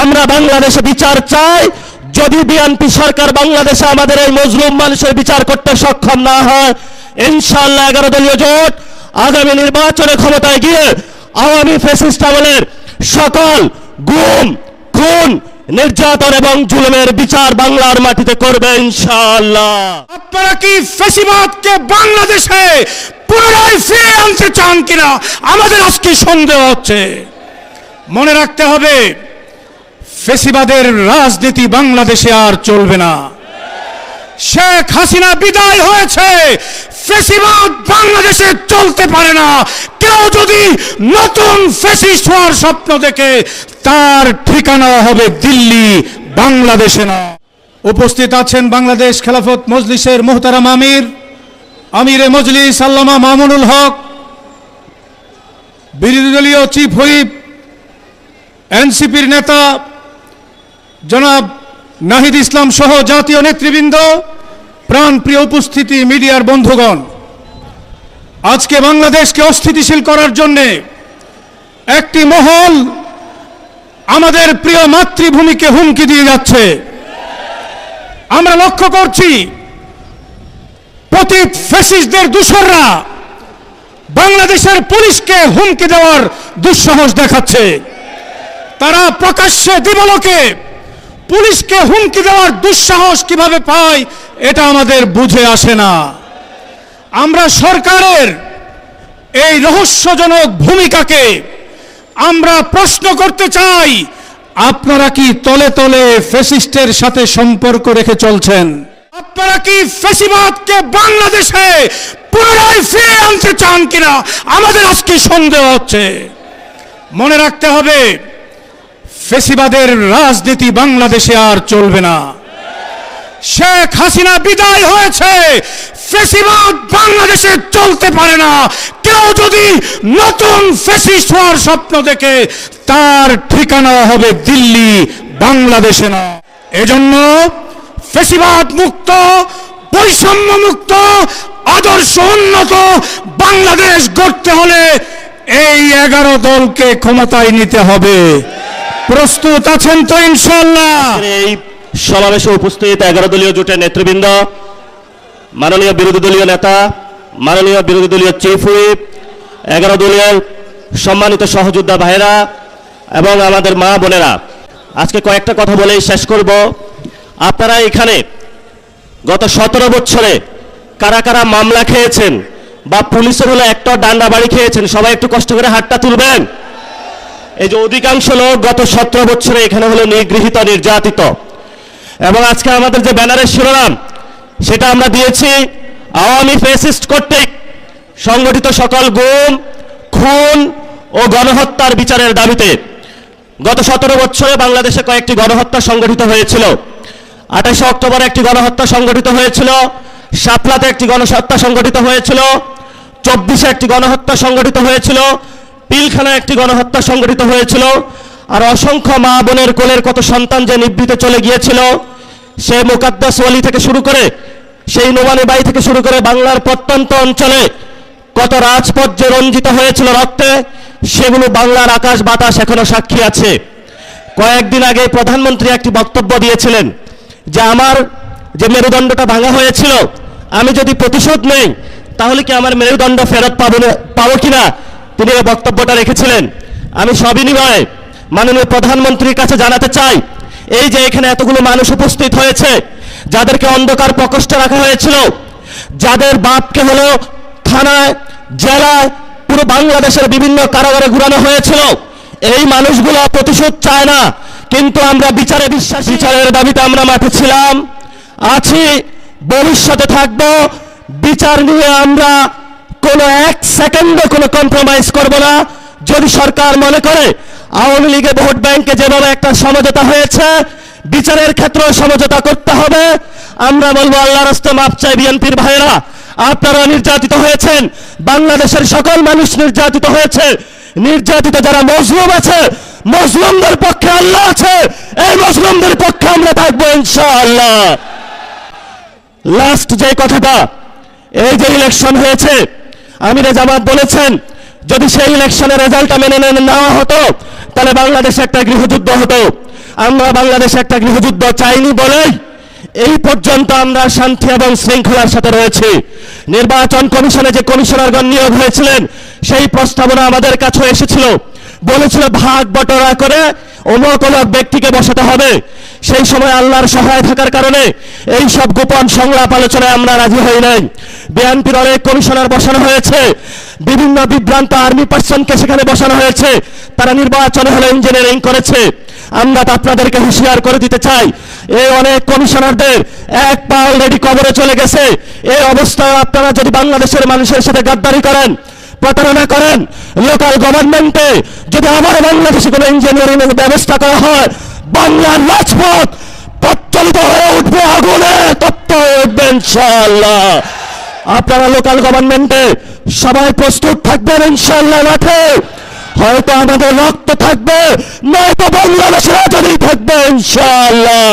আমরা বাংলাদেশে বিচার চাই। যদি বিএনপি সরকার বাংলাদেশে আমাদের এই মজলুম মানুষের বিচার করতে সক্ষম না হয়, ইনশাআল্লাহ 11 দলীয় জোট আগামী নির্বাচনে ক্ষমতায় গিয়ে আওয়ামী ফ্যাসিস্ট আমলের সকল গুম, খুন, নির্যাতন এবং জুলুমের বিচার বাংলার মাটিতে করবে ইনশাআল্লাহ। আপনারা কি ফ্যাসিবাদকে বাংলাদেশে পুনরায় ফিরে আনতে চান কিনা আমাদের আজকে সন্দেহ হচ্ছে। মনে রাখতে হবে, ফ্যাসিবাদের রাজনীতি বাংলাদেশে আর চলবে না। শেখ হাসিনা বিদায় হয়েছে, ফ্যাসিবাদ বাংলাদেশে চলতে পারে না। কেউ যদি নতুন ফ্যাসিস্ট হওয়ার স্বপ্ন দেখে, তার ঠিকানা হবে দিল্লি, বাংলাদেশে না। উপস্থিত আছেন বাংলাদেশ খেলাফত মজলিসের মুহতারাম আমিরে মজলিস আল্লামা মামুনুল হক, বিরোধী দলীয় চিফ হুইপ এনসিপির নেতা জনাব নাহিদ ইসলাম সহ জাতীয় নেতৃবৃন্দ, প্রাণপ্রিয় উপস্থিতি, মিডিয়ার বন্ধুগণ, আজকে বাংলাদেশকে অস্থিতিশীল করার জন্য একটি মহল আমাদের প্রিয় মাতৃভূমিকে হুমকি দিয়ে যাচ্ছে। আমরা লক্ষ্য করছি, পতিত ফ্যাসিস্টদের দূষররা বাংলাদেশের পুলিশকে হুমকি দেওয়ার দুঃসাহস দেখাচ্ছে। তারা প্রকাশ্যে দিবালোকে পুলিশকে হুমকি দেওয়ার দুঃসাহস কিভাবে পায়, এটা আমাদের বুঝে আসে না। আমরা সরকারের এই রহস্যজনক ভূমিকাকে আমরা প্রশ্ন করতে চাই। আপনারা কি তলে তলে ফ্যাসিস্টের সাথে সম্পর্ক রেখে চলছেন? আপনারা কি ফ্যাসিবাদকে বাংলাদেশে পুনরায় ফিরে আনতে চান কিনা আমাদের আজকে সন্দেহ হচ্ছে। মনে রাখতে হবে, ফ্যাসিবাদের রাজনীতি বাংলাদেশে আর চলবে না। শেখ হাসিনা বিদায় হয়েছে, ফ্যাসিবাদ বাংলাদেশে চলতে পারে না। কেউ যদি নতুন ফ্যাসিস্ট হওয়ার স্বপ্ন দেখে, তার ঠিকানা হবে দিল্লি, বাংলাদেশে না। এজন্য ফ্যাসিবাদ মুক্ত, বৈষম্য মুক্ত, আদর্শ উন্নত বাংলাদেশ গড়তে হলে এই 11 দলকে ক্ষমতায় নিতে হবে। প্রস্তুত আছেন তো ইনশাআল্লাহ? এই সমাবেশে উপস্থিত 11 দলীয় জোটের নেতৃবৃন্দ, মাননীয় বিরোধী দলীয় নেতা, মাননীয় বিরোধী দলীয় চিফ হুইপ, 11 দলীয় সম্মানিত সহযোদ্ধা ভাইরা এবং আমাদের মা বোনেরা, আজকে কয়েকটা কথা বলেই শেষ করব। আপনারা এখানে গত 17 বছরে কারা কারা মামলা খেয়েছেন বা পুলিশের হলে একটা ডান্ডা বাড়ি খেয়েছেন, সবাই একটু কষ্ট করে হাতটা তুলবেন। এই যে অধিকাংশ লোক গত 17 বছরে এখানে হলো নিগৃহীত, নির্যাতিত। এবং আজকে আমাদের যে ব্যানারের শিরোনাম, সেটা আমরা দিয়েছি আওয়ামী ফ্যাসিস্ট কর্তৃক সংগঠিত সকল গুম, খুন ও গণহত্যার বিচারের দাবিতে। গত 17 বছরে বাংলাদেশে কয়েকটি গণহত্যা সংগঠিত হয়েছিল। 28 অক্টোবরে একটি গণহত্যা সংগঠিত হয়েছিল, শাপলাতে একটি গণহত্যা সংগঠিত হয়েছিল, 24-এ একটি গণহত্যা সংগঠিত হয়েছিল, পিলখানায় একটি গণহত্যা সংগঠিত হয়েছিল। আর অসংখ্য মা বোনের কোলের কত সন্তান যে নিভৃতে চলে গিয়েছিল, সে মুকাদ্দাস ওয়ালি থেকে শুরু করে, সেই নোমানি বাই থেকে শুরু করে বাংলার প্রত্যন্ত অঞ্চলে কত রাজপথ যে রঞ্জিত হয়েছিল রক্তে, সেগুলো বাংলার আকাশ বাতাস এখনো সাক্ষী আছে। কয়েকদিন আগে প্রধানমন্ত্রী একটি বক্তব্য দিয়েছিলেন যে আমার যে মেরুদণ্ডটা ভাঙা হয়েছিল, আমি যদি প্রতিশোধ নেই তাহলে কি আমার মেরুদণ্ড ফেরত পাবো কিনা, তিনি এই বক্তব্যটা রেখেছিলেন। আমি সবিনয়ে মাননীয় প্রধানমন্ত্রীর কাছে জানাতে চাই, এই যে এখানে এতগুলো মানুষ উপস্থিত হয়েছে, যাদেরকে অন্ধকার প্রকোষ্ঠে রাখা হয়েছিল, যাদের বাপকে হলো থানায়, জেলায়, পুরো বাংলাদেশের বিভিন্ন কারাগারে ঘুরানো হয়েছিল, এই মানুষগুলো প্রতিশোধ চায় না, কিন্তু আমরা বিচারে বিশ্বাসী। বিচারের দাবিতে আমরা মাঠে ছিলাম, আছি, ভবিষ্যতে থাকব। বিচার নিয়ে আমরা কোনো 1 সেকেন্ডও কোনো কম্প্রোমাইজ করব না। যদি সরকার মনে করে আওয়ামী লীগের ভোট ব্যাংকে যেভাবে একটা সমঝোতা হয়েছে, বিচারের ক্ষেত্রে সমঝোতা করতে হবে, আমরা বলবো আল্লাহর রাস্তে মাপ চাই। বিএনপির ভাইয়েরা, আপনারা নির্যাতিত হয়েছেন, বাংলাদেশের সকল মানুষ নির্যাতিত হয়েছে। নির্যাতিত যারা মজলুম আছে, মজলুমদের পক্ষে আল্লাহ আছে, এই মজলুমদের পক্ষে আমরা থাকবো ইনশাআল্লাহ। লাস্ট যে কথাটা, এই যে ইলেকশন হয়েছে, আমিরে জামাত বলেছেন যদি সেই ইলেকশনের রেজাল্টটা মেনে নেওয়া হতো, তাহলে বাংলাদেশে একটা গৃহযুদ্ধ হতো। আমরা বাংলাদেশে একটা গৃহযুদ্ধ চাইনি বলেই এই পর্যন্ত আমরা শান্তি এবং শৃঙ্খলার সাথে রয়েছি। নির্বাচন কমিশনে যে কমিশনারগণ নিয়োগ হয়েছিলেন সেই প্রস্তাবনা আমাদের কাছে এসেছিল, বলেছিল ভাগ বটরা করে অমুক অমুক ব্যক্তিকে বসাতে হবে। সেই সময় আল্লাহর সহায় থাকার কারণে এই সব গোপন সংলাপ আলোচনায় আমরা রাজি হই নাই। বিএনপির অনেক কমিশনার বসানো হয়েছে, বিভিন্ন বিভ্রান্ত আর্মি পার্সনকে সেখানে বসানো হয়েছে, তারা নির্বাচন হলে ইঞ্জিনিয়ারিং করেছে। আমরা তো আপনাদেরকে হুঁশিয়ার করে দিতে চাই, এই অনেক কমিশনারদের এক পা অলরেডি কবরে চলে গেছে। এই অবস্থায় আপনারা যদি বাংলাদেশের মানুষের সাথে গাদ্দারি করেন, প্রতারণা করেন, লোকাল গভর্নমেন্টে যদি আবার বাংলাদেশে কোনো ইঞ্জিনিয়ারিং এর ব্যবস্থা করা হয়, বাংলার রাজপথ প্রজ্বলিত হয়ে উঠবে, আগুনে তপ্ত হয়ে উঠবে ইনশাআল্লাহ। আপনারা লোকাল গভর্নমেন্টে সবাই প্রস্তুত থাকবেন ইনশাআল্লাহ। মাঠে হয়তো আমাদের রক্ত থাকবে, নয়তো বাংলাদেশের রাজনীতি থাকবে ইনশাআল্লাহ।